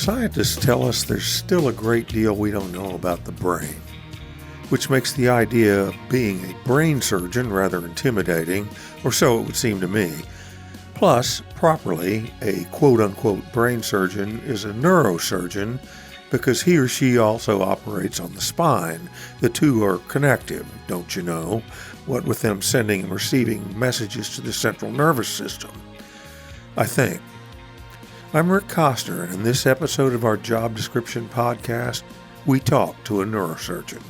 Scientists tell us there's still a great deal we don't know about the brain, which makes the idea of being a brain surgeon rather intimidating, or so it would seem to me. Plus, properly, a quote-unquote brain surgeon is a neurosurgeon because he or she also operates on the spine. The two are connective, don't you know, what with them sending and receiving messages to the central nervous system. I think. I'm Rick Koster, and in this episode of our Job Description podcast, we talk to a neurosurgeon.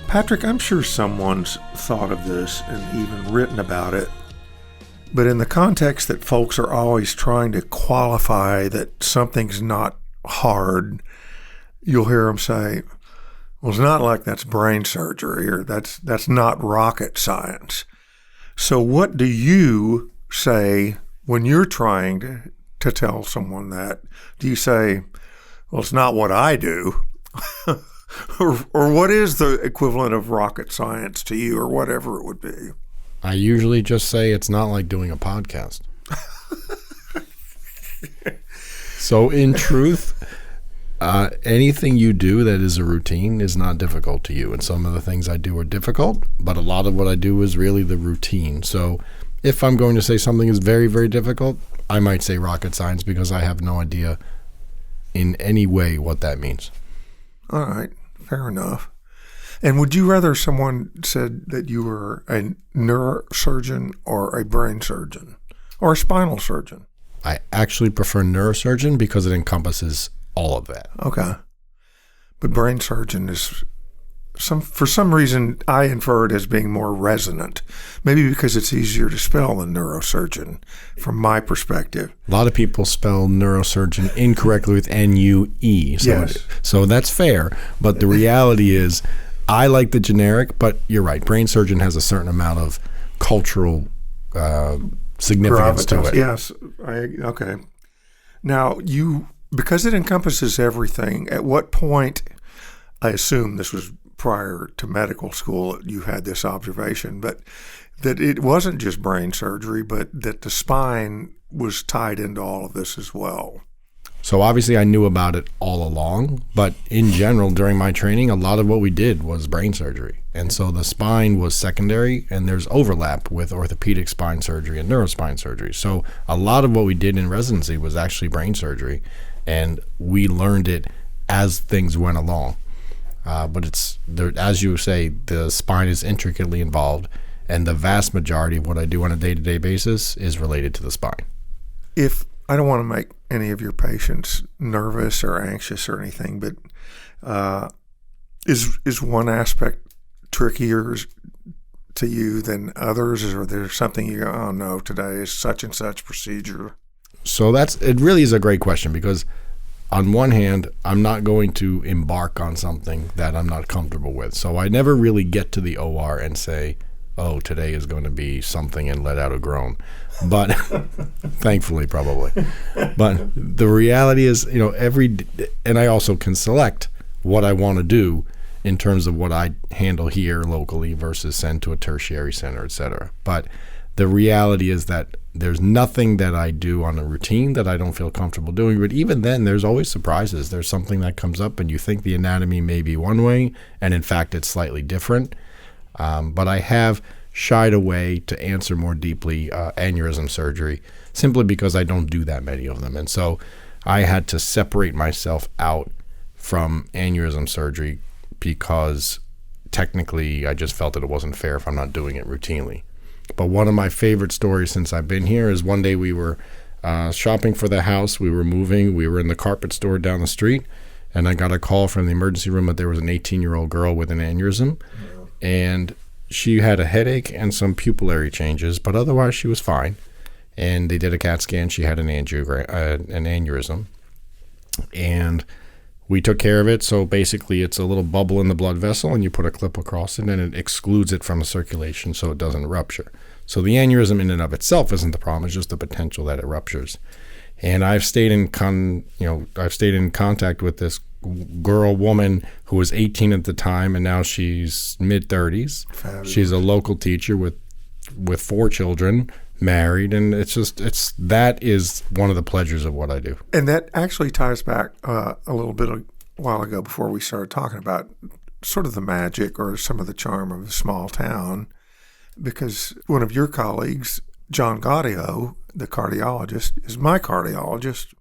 Patrick, I'm sure someone's thought of this and even written about it, but in the context that folks are always trying to qualify that something's not hard, you'll hear them say, well, it's not like that's brain surgery, or that's not rocket science. So what do you say when you're trying to tell someone that? Do you say, well, it's not what I do? or what is the equivalent of rocket science to you, or whatever it would be? I usually just say it's not like doing a podcast. So in truth, anything you do that is a routine is not difficult to you. And some of the things I do are difficult, but a lot of what I do is really the routine. So if I'm going to say something is very, very difficult, I might say rocket science because I have no idea in any way what that means. All right, fair enough. And would you rather someone said that you were a neurosurgeon or a brain surgeon or a spinal surgeon? I actually prefer neurosurgeon because it encompasses all of that. Okay. But brain surgeon is, for some reason, I infer it as being more resonant. Maybe because it's easier to spell than neurosurgeon, from my perspective. A lot of people spell neurosurgeon incorrectly with N-U-E. Yes. So that's fair. But the reality is, I like the generic, but you're right. Brain surgeon has a certain amount of cultural significance to it. Yes. Okay. Now, because it encompasses everything, at what point, I assume this was prior to medical school, you had this observation, but that it wasn't just brain surgery, but that the spine was tied into all of this as well. So obviously I knew about it all along, but in general, during my training, a lot of what we did was brain surgery. And so the spine was secondary, and there's overlap with orthopedic spine surgery and neurospine surgery. So a lot of what we did in residency was actually brain surgery, and we learned it as things went along. But it's there, as you say, the spine is intricately involved, and the vast majority of what I do on a day-to-day basis is related to the spine. If I don't want to make any of your patients nervous or anxious or anything, but is one aspect trickier to you than others? Or there something you go, oh no, today is such and such procedure? So it really is a great question, because on one hand, I'm not going to embark on something that I'm not comfortable with. So I never really get to the OR and say, oh, today is going to be something and let out a groan. But thankfully, probably. But the reality is, and I also can select what I want to do in terms of what I handle here locally versus send to a tertiary center, et cetera. But the reality is that there's nothing that I do on a routine that I don't feel comfortable doing. But even then, there's always surprises. There's something that comes up and you think the anatomy may be one way, and in fact, it's slightly different. But I have shied away to answer more deeply aneurysm surgery simply because I don't do that many of them. And so I had to separate myself out from aneurysm surgery because technically I just felt that it wasn't fair if I'm not doing it routinely. But one of my favorite stories since I've been here is one day we were shopping for the house. We were moving. We were in the carpet store down the street, and I got a call from the emergency room that there was an 18-year-old girl with an aneurysm. And she had a headache and some pupillary changes, but otherwise she was fine. And they did a CAT scan. She had an aneurysm. And we took care of it. So basically it's a little bubble in the blood vessel, and you put a clip across it, and it excludes it from the circulation so it doesn't rupture. So the aneurysm in and of itself isn't the problem. It's just the potential that it ruptures. And I've stayed in contact with this woman who was 18 at the time, and now she's mid-30s. Fabulous. She's a local teacher with 4 children, married, and that is one of the pleasures of what I do. And that actually ties back a little bit a while ago before we started talking about sort of the magic or some of the charm of a small town, because one of your colleagues, John Gaudio, the cardiologist, is my cardiologist,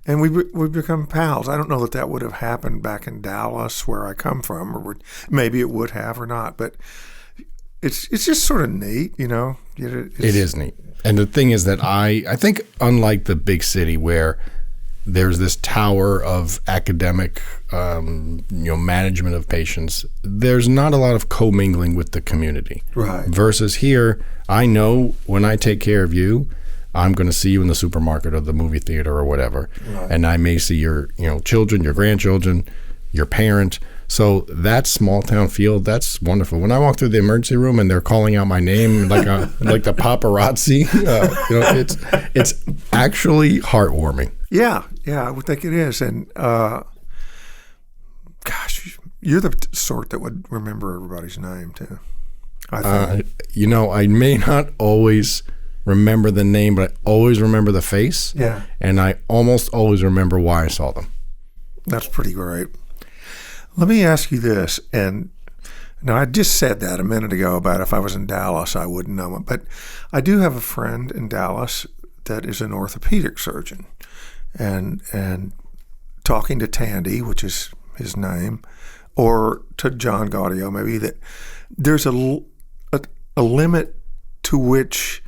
and we've become pals. I don't know that would have happened back in Dallas, where I come from, or maybe it would have or not, but it's just sort of neat, you know. It is neat. And the thing is that I think, unlike the big city where there's this tower of academic management of patients, there's not a lot of commingling with the community. Right. Versus here, I know when I take care of you, I'm going to see you in the supermarket or the movie theater or whatever. Right. And I may see your children, your grandchildren, your parent. So that small town feel, that's wonderful. When I walk through the emergency room and they're calling out my name like the paparazzi, it's actually heartwarming. Yeah, I would think it is. And gosh, you're the sort that would remember everybody's name too. I think. I may not always remember the name, but I always remember the face. Yeah. And I almost always remember why I saw them. That's pretty great. Let me ask you this, and now I just said that a minute ago about if I was in Dallas, I wouldn't know him, but I do have a friend in Dallas that is an orthopedic surgeon, and talking to Tandy, which is his name, or to John Gaudio, maybe, that there's a limit to which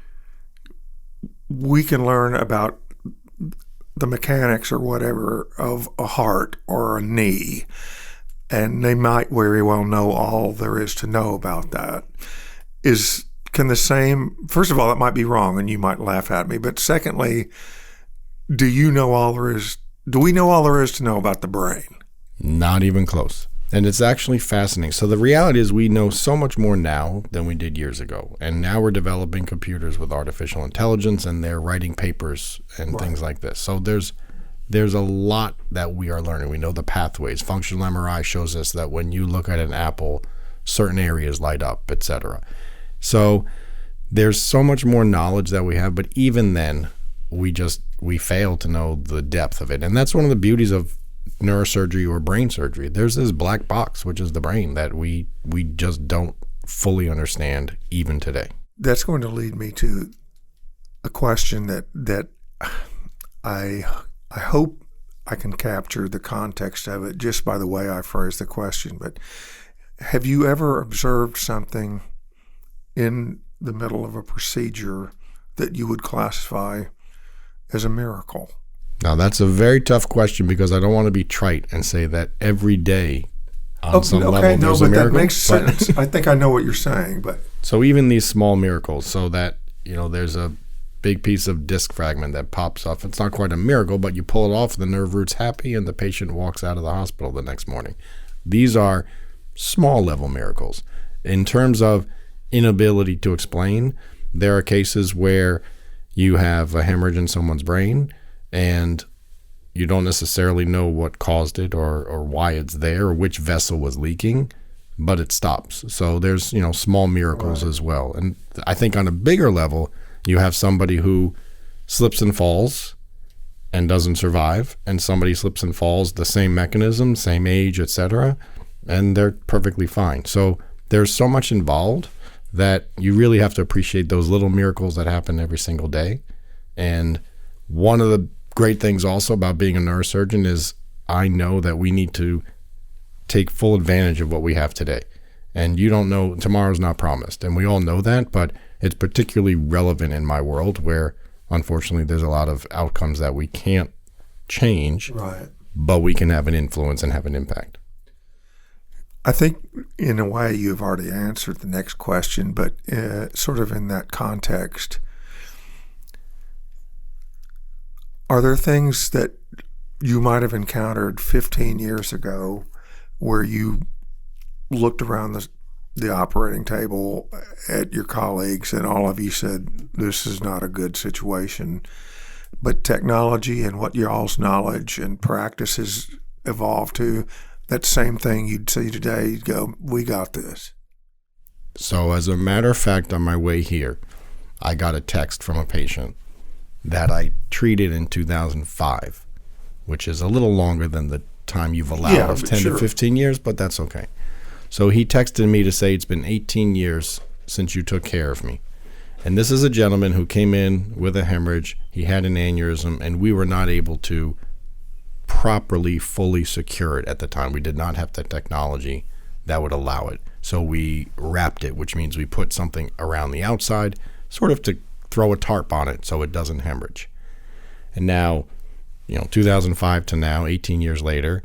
we can learn about the mechanics or whatever of a heart or a knee. And they might very well know all there is to know about that. Can the same, first of all, that might be wrong and you might laugh at me, but secondly, do we know all there is to know about the brain? Not even close. And it's actually fascinating. So the reality is we know so much more now than we did years ago. And now we're developing computers with artificial intelligence, and they're writing papers and things like this. So there's a lot that we are learning. We know the pathways. Functional MRI shows us that when you look at an apple, certain areas light up, etc. So there's so much more knowledge that we have, but even then, we fail to know the depth of it. And that's one of the beauties of neurosurgery or brain surgery. There's this black box, which is the brain, that we just don't fully understand even today. That's going to lead me to a question that I hope I can capture the context of it just by the way I phrase the question, but have you ever observed something in the middle of a procedure that you would classify as a miracle? Now, that's a very tough question because I don't want to be trite and say that every day on some level there's a miracle. That makes sense. I think I know what you're saying. But so even these small miracles, so that there's a big piece of disc fragment that pops off. It's not quite a miracle, but you pull it off, the nerve root's happy, and the patient walks out of the hospital the next morning. These are small level miracles. In terms of inability to explain, there are cases where you have a hemorrhage in someone's brain and you don't necessarily know what caused it or why it's there or which vessel was leaking, but it stops. So there's small miracles as well. And I think on a bigger level, you have somebody who slips and falls and doesn't survive, and somebody slips and falls, the same mechanism, same age, etc., and they're perfectly fine. So there's so much involved that you really have to appreciate those little miracles that happen every single day. And one of the great things also about being a neurosurgeon is I know that we need to take full advantage of what we have today. And you don't know, tomorrow's not promised. And we all know that, but it's particularly relevant in my world where, unfortunately, there's a lot of outcomes that we can't change, but we can have an influence and have an impact. I think, in a way, you've already answered the next question, but sort of in that context, are there things that you might have encountered 15 years ago where you looked around the operating table at your colleagues and all of you said, this is not a good situation, but technology and what y'all's knowledge and practice has evolved to, that same thing you'd see today, you'd go, we got this? So as a matter of fact, on my way here, I got a text from a patient that I treated in 2005, which is a little longer than the time you've allowed of 10 to 15 years, but that's okay. So he texted me to say it's been 18 years since you took care of me. And this is a gentleman who came in with a hemorrhage. He had an aneurysm, and we were not able to properly, fully secure it at the time. We did not have the technology that would allow it. So we wrapped it, which means we put something around the outside, sort of to throw a tarp on it so it doesn't hemorrhage. And now, 2005 to now, 18 years later,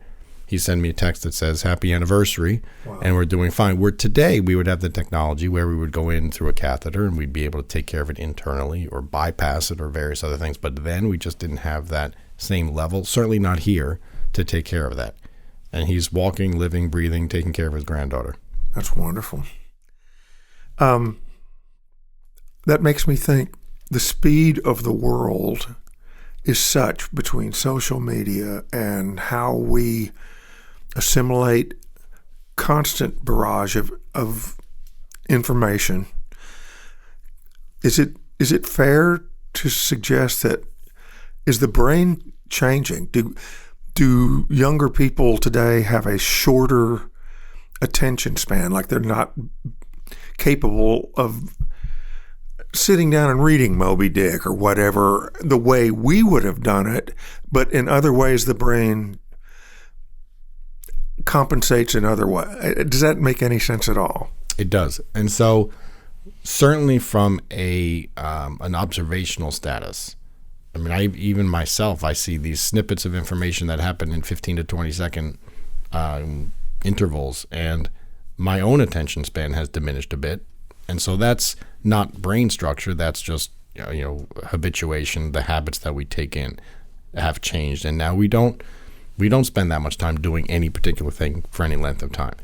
he sent me a text that says, happy anniversary, wow. And we're doing fine. Where today we would have the technology where we would go in through a catheter and we'd be able to take care of it internally or bypass it or various other things. But then we just didn't have that same level, certainly not here, to take care of that. And he's walking, living, breathing, taking care of his granddaughter. That's wonderful. That makes me think the speed of the world is such between social media and how we assimilate constant barrage of information. Is it fair to suggest that is the brain changing? Do younger people today have a shorter attention span, like they're not capable of sitting down and reading Moby Dick or whatever the way we would have done it, but in other ways the brain compensates in other ways? Does that make any sense at all? It does. And so certainly from an observational status, I mean, even myself, I see these snippets of information that happen in 15 to 20 second intervals, and my own attention span has diminished a bit. And so that's not brain structure, that's just habituation. The habits that we take in have changed, and now we don't spend that much time doing any particular thing for any length of time.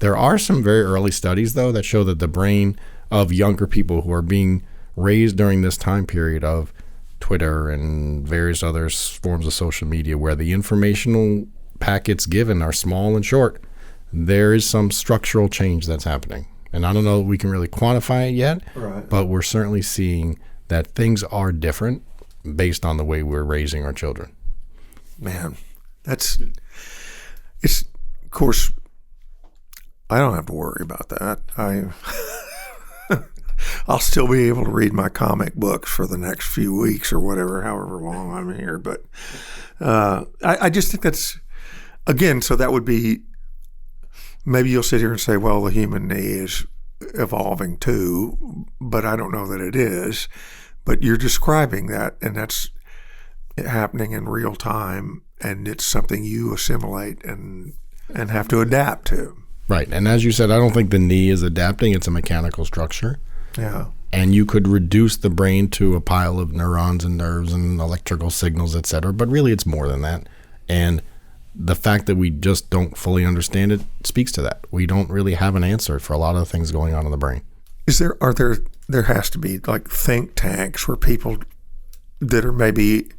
There are some very early studies, though, that show that the brain of younger people who are being raised during this time period of Twitter and various other forms of social media where the informational packets given are small and short, there is some structural change that's happening. And I don't know if we can really quantify it yet, right, but we're certainly seeing that things are different based on the way we're raising our children. Man, it's of course, I don't have to worry about that. I'll still be able to read my comic books for the next few weeks or whatever, however long I'm here. But I just think that's, again, so that would be, maybe you'll sit here and say, well, the human knee is evolving too, but I don't know that it is. But you're describing that, and that's happening in real time, and it's something you assimilate and have to adapt to. Right. And as you said, I don't think the knee is adapting. It's a mechanical structure. Yeah. And you could reduce the brain to a pile of neurons and nerves and electrical signals, et cetera. But really, it's more than that. And the fact that we just don't fully understand it speaks to that. We don't really have an answer for a lot of the things going on in the brain. There has to be like think tanks where people that are maybe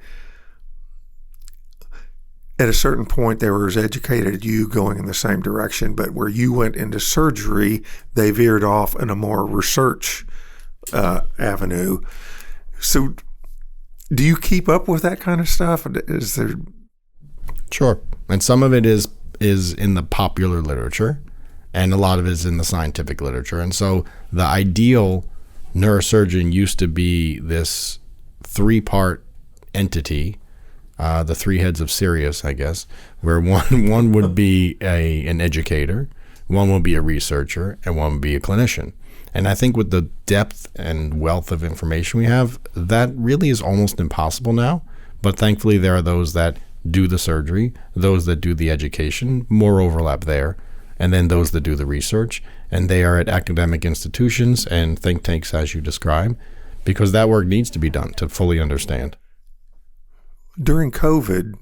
at a certain point they were as educated as you going in the same direction, but where you went into surgery, they veered off in a more research avenue. So do you keep up with that kind of stuff? Is there... Sure. And some of it is in the popular literature, and a lot of it is in the scientific literature. And so the ideal neurosurgeon used to be this 3-part entity, the 3 heads of Sirius, I guess, where one would be an educator, one would be a researcher, and one would be a clinician. And I think with the depth and wealth of information we have, that really is almost impossible now. But thankfully, there are those that do the surgery, those that do the education, more overlap there, and then those that do the research. And they are at academic institutions and think tanks, as you describe, because that work needs to be done to fully understand. During COVID,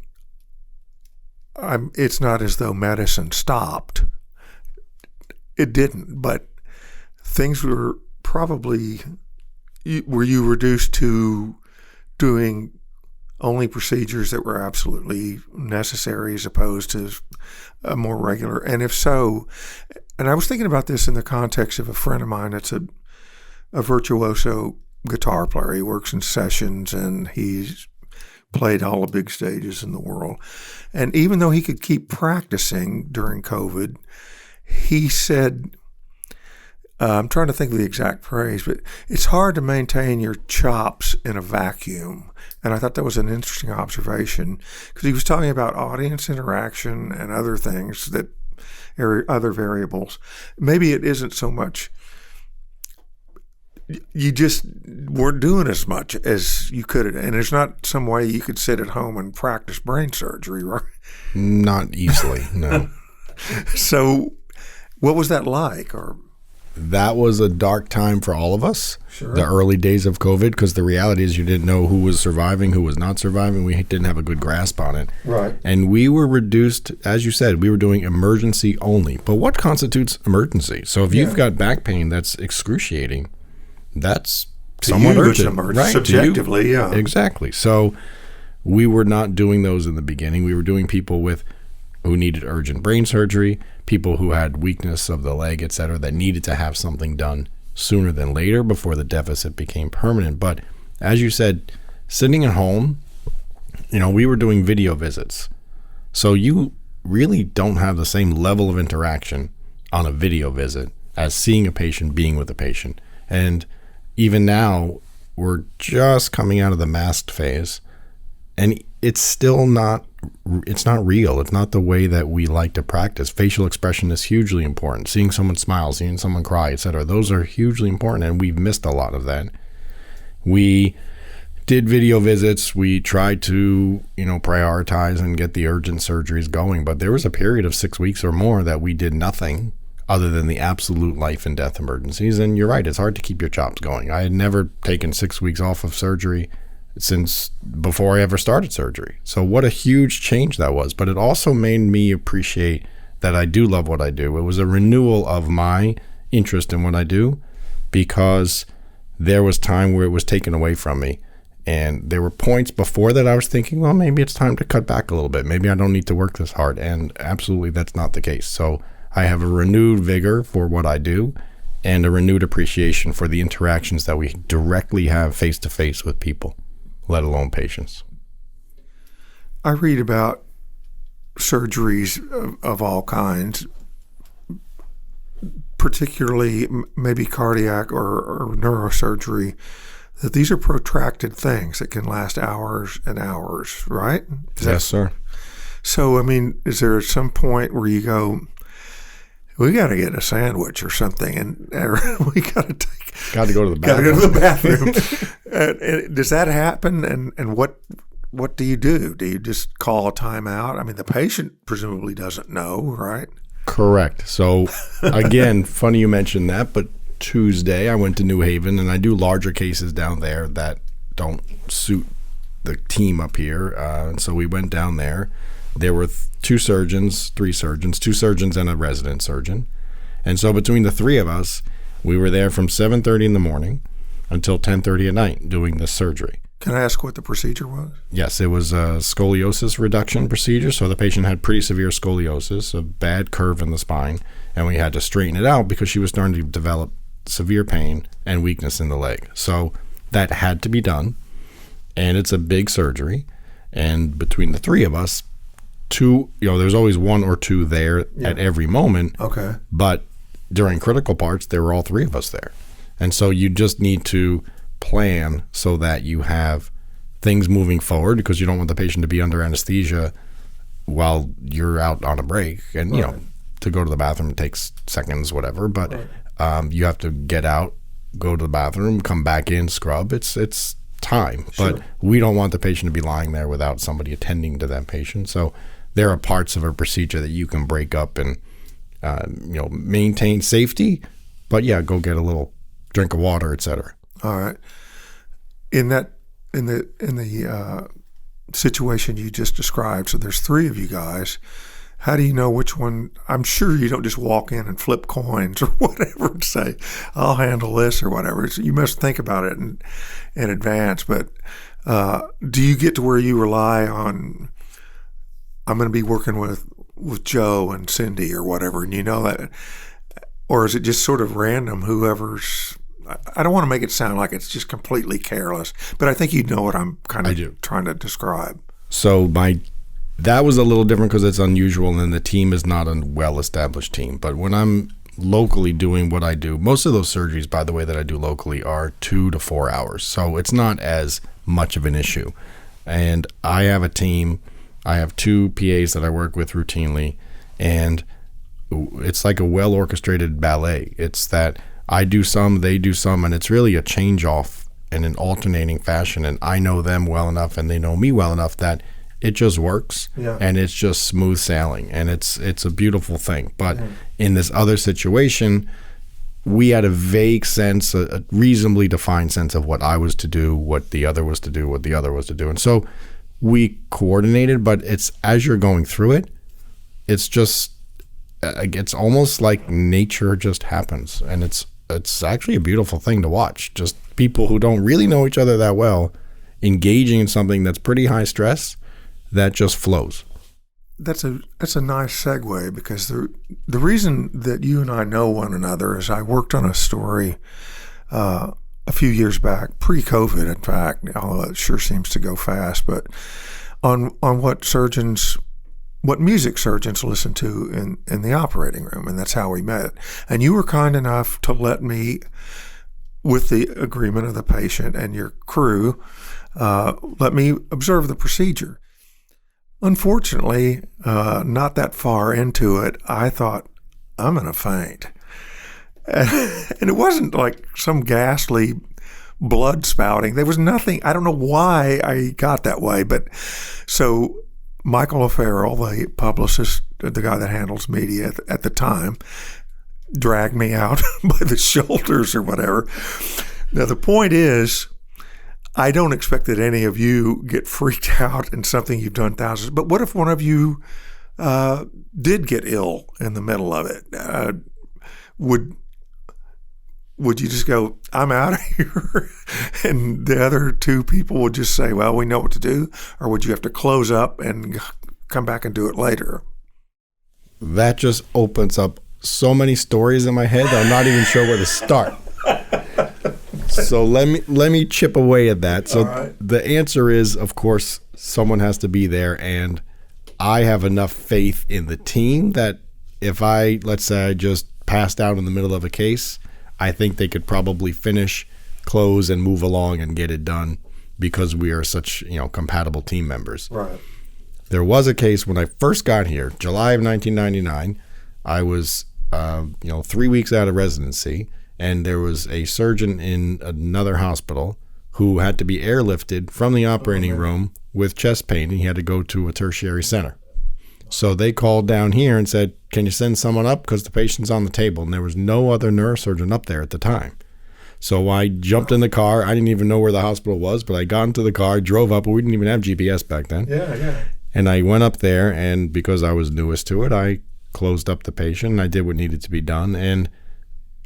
it's not as though medicine stopped. It didn't, but things were probably, were you reduced to doing only procedures that were absolutely necessary as opposed to a more regular? And if so, and I was thinking about this in the context of a friend of mine that's a virtuoso guitar player. He works in sessions, and he's played all the big stages in the world. And even though he could keep practicing during COVID, he said, I'm trying to think of the exact phrase, but it's hard to maintain your chops in a vacuum. And I thought that was an interesting observation, because he was talking about audience interaction and other things, that other variables. Maybe it isn't so much, you just weren't doing as much as you could. And there's not some way you could sit at home and practice brain surgery, right? Not easily, no. So what was that like? Or that was a dark time for all of us, Sure. The early days of COVID, because the reality is you didn't know who was surviving, who was not surviving. We didn't have a good grasp on it. Right. And we were reduced, as you said, we were doing emergency only. But what constitutes emergency? So if you've got back pain that's excruciating, that's somewhat urgent. Right? Subjectively, yeah. Exactly. So we were not doing those in the beginning. We were doing people who needed urgent brain surgery, people who had weakness of the leg, et cetera, that needed to have something done sooner than later before the deficit became permanent. But as you said, sitting at home, we were doing video visits. So you really don't have the same level of interaction on a video visit as seeing a patient, being with a patient. And even now, we're just coming out of the masked phase, and it's still not real. It's not the way that we like to practice. Facial expression is hugely important. Seeing someone smile, seeing someone cry, etc. Those are hugely important, and we've missed a lot of that. We did video visits. We tried to, prioritize and get the urgent surgeries going, but there was a period of 6 weeks or more that we did nothing other than the absolute life and death emergencies. And you're right, it's hard to keep your chops going. I had never taken 6 weeks off of surgery since before I ever started surgery. So what a huge change that was. But it also made me appreciate that I do love what I do. It was a renewal of my interest in what I do, because there was time where it was taken away from me. And there were points before that I was thinking, well, maybe it's time to cut back a little bit. Maybe I don't need to work this hard. And absolutely that's not the case. So I have a renewed vigor for what I do, and a renewed appreciation for the interactions that we directly have face-to-face with people, let alone patients. I read about surgeries of all kinds, particularly maybe cardiac or neurosurgery, that these are protracted things that can last hours and hours, right? Yes, sir. So, is there some point where you go, we got to get a sandwich or something, and we got to go to the bathroom. Does that happen? And what do you do? Do you just call a timeout? The patient presumably doesn't know, right? Correct. So again, funny you mentioned that, but Tuesday I went to New Haven, and I do larger cases down there that don't suit the team up here. And so we went down there. There were two surgeons and a resident surgeon. And so between the three of us, we were there from 7:30 in the morning until 10:30 at night doing this surgery. Can I ask what the procedure was? Yes, it was a scoliosis reduction procedure. So the patient had pretty severe scoliosis, a bad curve in the spine, and we had to straighten it out because she was starting to develop severe pain and weakness in the leg. So that had to be done, and it's a big surgery. And between the three of us, there's always one or two there at every moment. Okay. But during critical parts, there were all three of us there. And so you just need to plan so that you have things moving forward, because you don't want the patient to be under anesthesia while you're out on a break. And, to go to the bathroom takes seconds, whatever. But you have to get out, go to the bathroom, come back in, scrub. It's time. Sure. But we don't want the patient to be lying there without somebody attending to that patient. So there are parts of a procedure that you can break up and maintain safety, but go get a little drink of water, etc. All right. In the situation you just described, so there's three of you guys. How do you know which one? I'm sure you don't just walk in and flip coins or whatever and say, I'll handle this or whatever. So you must think about it in advance. But do you get to where you rely on, I'm going to be working with Joe and Cindy or whatever, and you know that? Or is it just sort of random, whoever's I don't want to make it sound like it's just completely careless, but I think you know what I'm kind of trying to describe. So that was a little different because it's unusual, and the team is not a well-established team. But when I'm locally doing what I do, most of those surgeries, by the way, that I do locally are 2 to 4 hours. So it's not as much of an issue. And I have a team. I have 2 PAs that I work with routinely, and it's like a well-orchestrated ballet. It's that I do some, they do some, and it's really a change-off in an alternating fashion. And I know them well enough, and they know me well enough that it just works, and it's just smooth sailing, and it's a beautiful thing. But in this other situation, we had a vague sense, a reasonably defined sense of what I was to do, what the other was to do, what the other was to do. And so we coordinated, but it's as you're going through it, it's just, it's almost like nature just happens. And it's actually a beautiful thing to watch. Just people who don't really know each other that well engaging in something that's pretty high stress that just flows. That's a nice segue, because the reason that you and I know one another is I worked on a story a few years back, pre-COVID, in fact, although it sure seems to go fast, but on what music surgeons listen to in the operating room, and that's how we met. And you were kind enough to let me, with the agreement of the patient and your crew, let me observe the procedure. Unfortunately, not that far into it, I thought, I'm going to faint. And it wasn't like some ghastly blood spouting. There was nothing. I don't know why I got that way. But so Michael O'Farrell, the publicist, the guy that handles media at the time, dragged me out by the shoulders or whatever. Now, the point is, I don't expect that any of you get freaked out in something you've done thousands. But what if one of you did get ill in the middle of it? Would you just go, I'm out of here? And the other 2 people would just say, well, we know what to do? Or would you have to close up and come back and do it later? That just opens up so many stories in my head that I'm not even sure where to start. So let me chip away at that. So the answer is, of course, someone has to be there, and I have enough faith in the team that if let's say I just passed out in the middle of a case, I think they could probably finish, close, and move along and get it done because we are such, compatible team members. Right. There was a case when I first got here, July of 1999. I was, 3 weeks out of residency, and there was a surgeon in another hospital who had to be airlifted from the operating room with chest pain, and he had to go to a tertiary center. So they called down here and said, can you send someone up? Because the patient's on the table, and there was no other neurosurgeon up there at the time. So I jumped in the car. I didn't even know where the hospital was, but I got into the car, drove up. We didn't even have GPS back then. Yeah. And I went up there, and because I was newest to it, I closed up the patient, and I did what needed to be done. And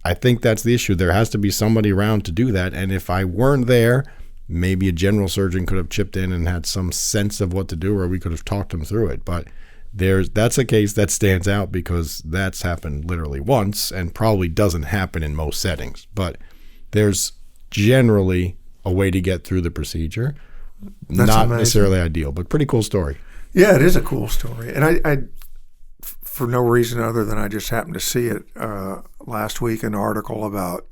I think that's the issue. There has to be somebody around to do that. And if I weren't there, maybe a general surgeon could have chipped in and had some sense of what to do, or we could have talked them through it. But that's a case that stands out because that's happened literally once and probably doesn't happen in most settings. But there's generally a way to get through the procedure. That's not amazing. Necessarily ideal, but pretty cool story. Yeah, it is a cool story. And I for no reason other than I just happened to see it last week, an article about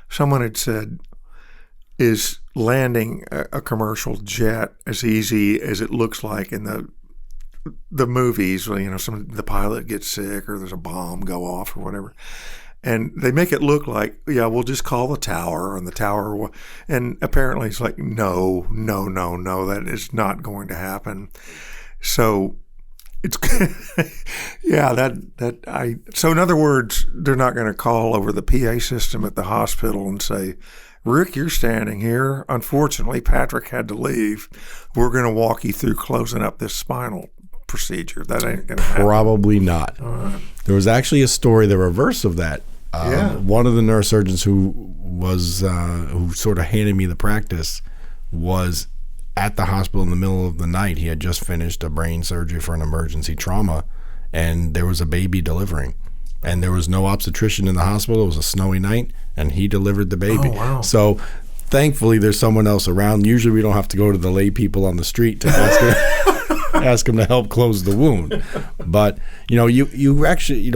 someone had said, is landing a commercial jet as easy as it looks like in the movies? The pilot gets sick or there's a bomb go off or whatever. And they make it look like, we'll just call the tower, and the tower and apparently it's like, no, that is not going to happen. So it's, so in other words, they're not going to call over the PA system at the hospital and say, Rick, you're standing here. Unfortunately, Patrick had to leave. We're going to walk you through closing up this spinal procedure. That ain't going to happen. Probably not. There was actually a story, the reverse of that. One of the neurosurgeons who sort of handed me the practice was at the hospital in the middle of the night. He had just finished a brain surgery for an emergency trauma, and there was a baby delivering. And there was no obstetrician in the hospital. It was a snowy night, and he delivered the baby. Oh, wow. So thankfully, there's someone else around. Usually we don't have to go to the lay people on the street to ask them to help close the wound. But, you actually,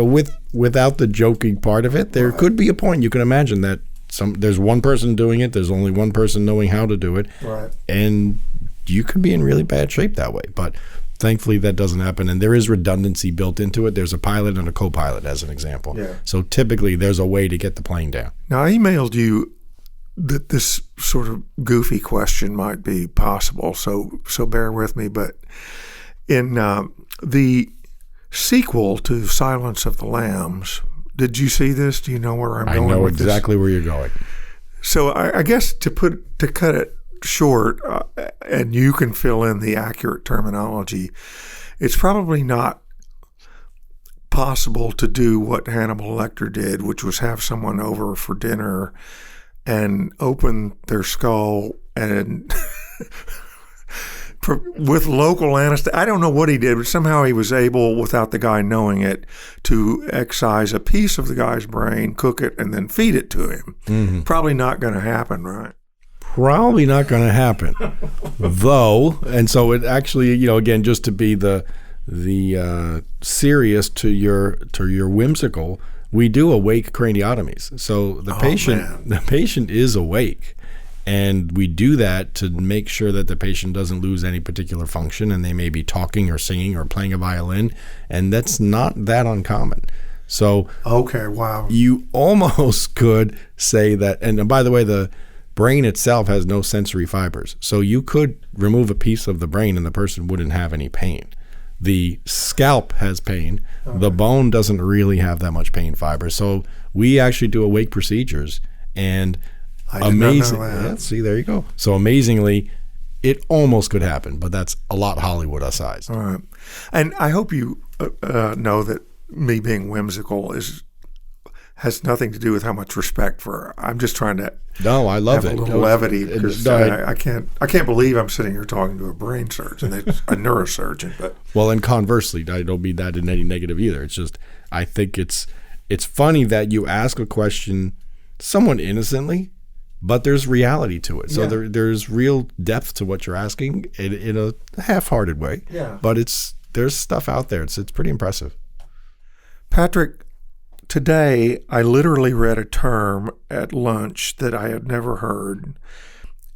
without the joking part of it, there could be a point. You can imagine that there's one person doing it. There's only one person knowing how to do it. Right. And you could be in really bad shape that way. But thankfully, that doesn't happen, and there is redundancy built into it. There's a pilot and a co-pilot, as an example. Yeah. So typically, there's a way to get the plane down. Now, I emailed you that this sort of goofy question might be possible, so bear with me. But in the sequel to Silence of the Lambs, did you see this? Do you know where I'm going? I know with exactly where you're going. So I guess to cut it short, and you can fill in the accurate terminology, it's probably not possible to do what Hannibal Lecter did, which was have someone over for dinner and open their skull and with local anesthesia. I don't know what he did, but somehow he was able, without the guy knowing it, to excise a piece of the guy's brain, cook it, and then feed it to him. Mm-hmm. Probably not going to happen, right? Probably not going to happen, though. And so it actually, again, just to be the serious to your whimsical, we do awake craniotomies. So the patient is awake, and we do that to make sure that the patient doesn't lose any particular function, and they may be talking or singing or playing a violin, and that's not that uncommon. So okay, wow, you almost could say that. And by the way, the brain itself has no sensory fibers. So you could remove a piece of the brain and the person wouldn't have any pain. The scalp has pain. Okay. The bone doesn't really have that much pain fiber. So we actually do awake procedures. And amazing. Yeah, see, there you go. So amazingly, it almost could happen, but that's a lot Hollywood-sized. All right. And I hope you know that me being whimsical has nothing to do with how much respect for her. I'm just trying to I love have a little levity, because I can't believe I'm sitting here talking to a brain surgeon, a neurosurgeon. But well, and conversely, I don't mean that in any negative either. It's just I think it's funny that you ask a question somewhat innocently, but there's reality to it. So there's real depth to what you're asking in a half-hearted way. Yeah. But there's stuff out there. It's pretty impressive. Patrick, today, I literally read a term at lunch that I had never heard.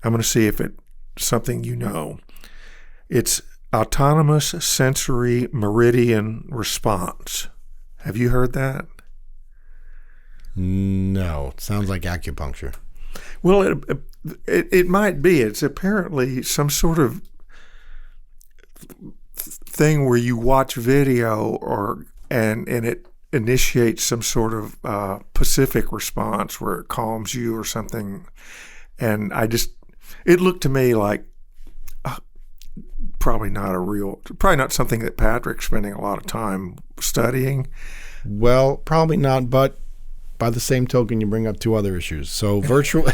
I'm going to see if it's something you know. It's autonomous sensory meridian response. Have you heard that? No. It sounds like acupuncture. Well, it might be. It's apparently some sort of thing where you watch video and it initiates some sort of Pacific response where it calms you or something. And it looked to me like probably not something that Patrick's spending a lot of time studying. Well, probably not, but by the same token, you bring up two other issues. So virtual,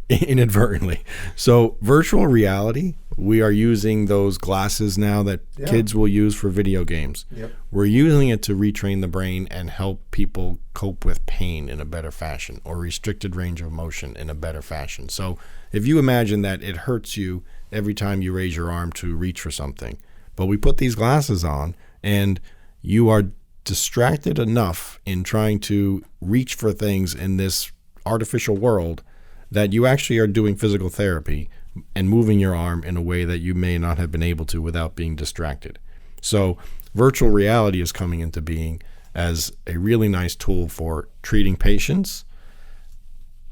inadvertently. So virtual reality, we are using those glasses now that kids will use for video games. Yep. We're using it to retrain the brain and help people cope with pain in a better fashion, or restricted range of motion in a better fashion. So if you imagine that it hurts you every time you raise your arm to reach for something, but we put these glasses on and you are distracted enough in trying to reach for things in this artificial world that you actually are doing physical therapy and moving your arm in a way that you may not have been able to without being distracted. So virtual reality is coming into being as a really nice tool for treating patients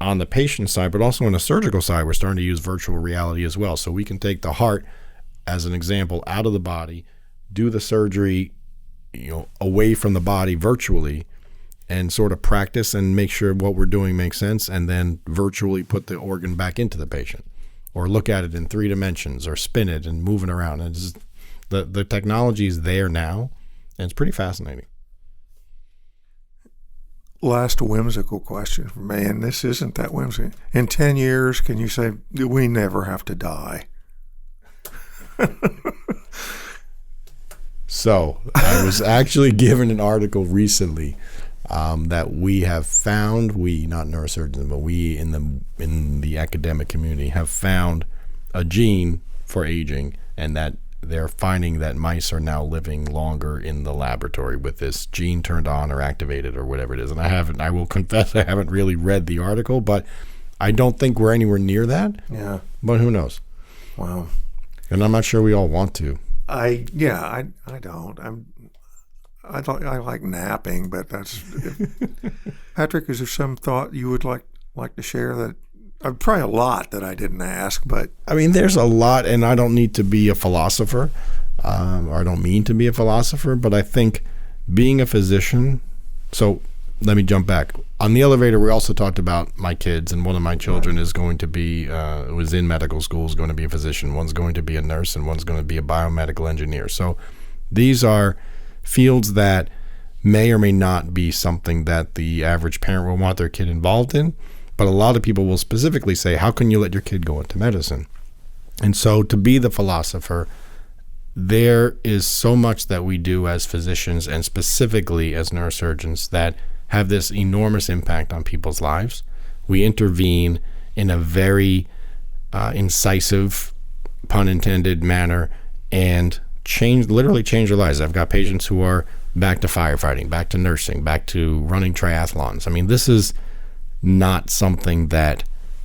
on the patient side, but also on the surgical side, we're starting to use virtual reality as well. So we can take the heart, as an example, out of the body, do the surgery away from the body virtually, and sort of practice and make sure what we're doing makes sense, and then virtually put the organ back into the patient, or look at it in 3 dimensions, or spin it and move it around. And the technology is there now, and it's pretty fascinating. Last whimsical question for me, and this isn't that whimsical. In 10 years, can you say we never have to die? So I was actually given an article recently that we have found, we, not neurosurgeons, but we in the academic community have found a gene for aging, and that they're finding that mice are now living longer in the laboratory with this gene turned on or activated or whatever it is. And I will confess I haven't really read the article, but I don't think we're anywhere near that. Yeah. But who knows? Wow. And I'm not sure we all want to. I don't. I like napping, but that's Patrick, is there some thought you would like to share that probably a lot that I didn't ask, but I mean, there's a lot, and I don't need to be a philosopher, or I don't mean to be a philosopher, but I think being a physician. So let me jump back. On the elevator, we also talked about my kids, and one of my children is going to be, was in medical school, is going to be a physician. One's going to be a nurse, and one's going to be a biomedical engineer. So these are fields that may or may not be something that the average parent will want their kid involved in. But a lot of people will specifically say, how can you let your kid go into medicine? And so to be the philosopher, there is so much that we do as physicians and specifically as neurosurgeons that have this enormous impact on people's lives. We intervene in a very incisive, pun intended, manner and literally change their lives. I've got patients who are back to firefighting, back to nursing, back to running triathlons. I mean, this is not something that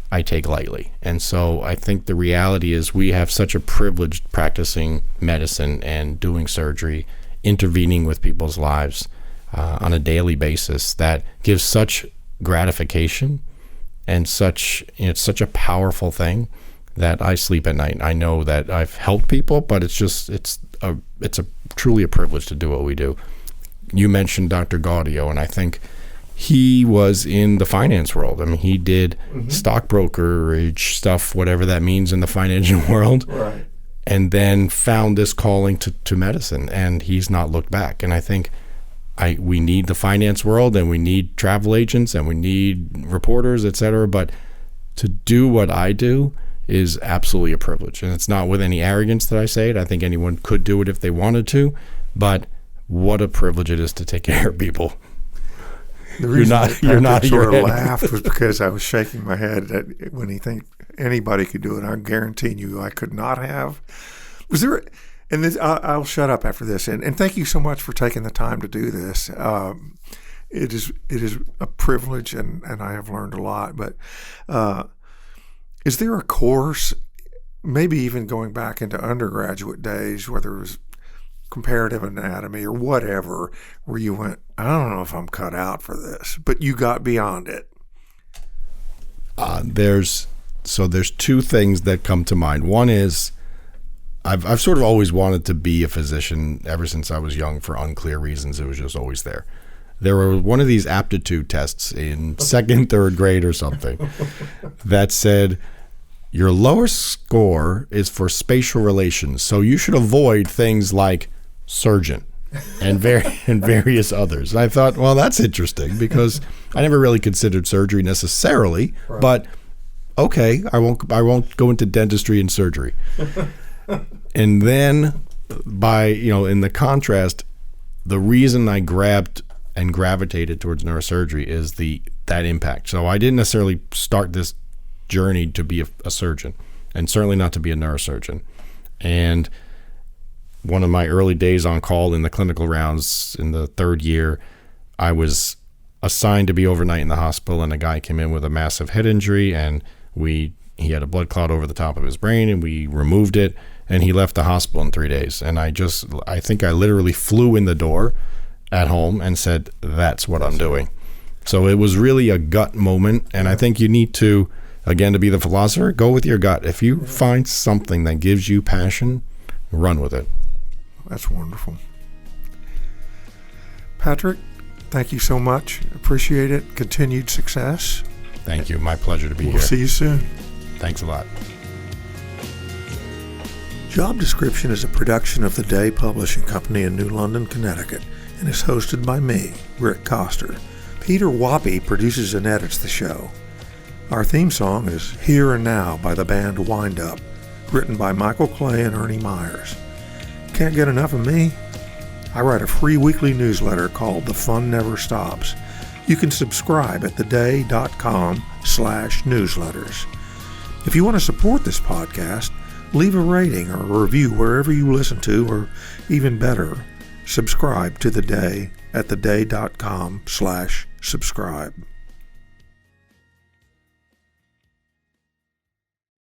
I take lightly. And so I think the reality is we have such a privilege practicing medicine and doing surgery, intervening with people's lives on a daily basis that gives such gratification and it's such a powerful thing that I sleep at night. I know that I've helped people, but it's truly a privilege to do what we do. You mentioned Dr. Gaudio, and I think he was in the finance world. I mean, he did stock brokerage stuff, whatever that means in the financial world, right, and then found this calling to medicine, and he's not looked back. And I think we need the finance world, and we need travel agents, and we need reporters, et cetera, but to do what I do is absolutely a privilege. And it's not with any arrogance that I say it. I think anyone could do it if they wanted to, but what a privilege it is to take care of people. The reason you're not sort of laughed was because I was shaking my head that when he think anybody could do it, I'm guaranteeing you I could not have. Was there? And this, I'll shut up after this. And thank you so much for taking the time to do this. It is a privilege, and I have learned a lot. But is there a course, maybe even going back into undergraduate days, whether it was comparative anatomy or whatever, where you went, I don't know if I'm cut out for this, but you got beyond it? There's two things that come to mind. One is I've sort of always wanted to be a physician ever since I was young for unclear reasons. It was just always there. There were one of these aptitude tests in second, third grade or something that said your lower score is for spatial relations, so you should avoid things like surgeon and various others. And I thought, well, that's interesting because I never really considered surgery necessarily, right. But okay, I won't go into dentistry and surgery. And then in the contrast, the reason I grabbed and gravitated towards neurosurgery is that impact. So I didn't necessarily start this journey to be a surgeon, and certainly not to be a neurosurgeon. And one of my early days on call in the clinical rounds in the third year, I was assigned to be overnight in the hospital, and a guy came in with a massive head injury, and he had a blood clot over the top of his brain, and we removed it, and he left the hospital in 3 days. And I think I literally flew in the door at home and said, that's what I'm doing. So it was really a gut moment, and I think you need to, again, to be the philosopher, go with your gut. If you find something that gives you passion, run with it. That's wonderful. Patrick, thank you so much. Appreciate it. Continued success. Thank you. My pleasure to be here. We'll see you soon. Thanks a lot. Job Description is a production of The Day Publishing Company in New London, Connecticut, and is hosted by me, Rick Coster. Peter Wappy produces and edits the show. Our theme song is Here and Now by the band Wind Up, written by Michael Clay and Ernie Myers. Can't get enough of me? I write a free weekly newsletter called The Fun Never Stops. You can subscribe at theday.com/newsletters. If you want to support this podcast, leave a rating or a review wherever you listen to, or even better, subscribe to The Day at theday.com/subscribe.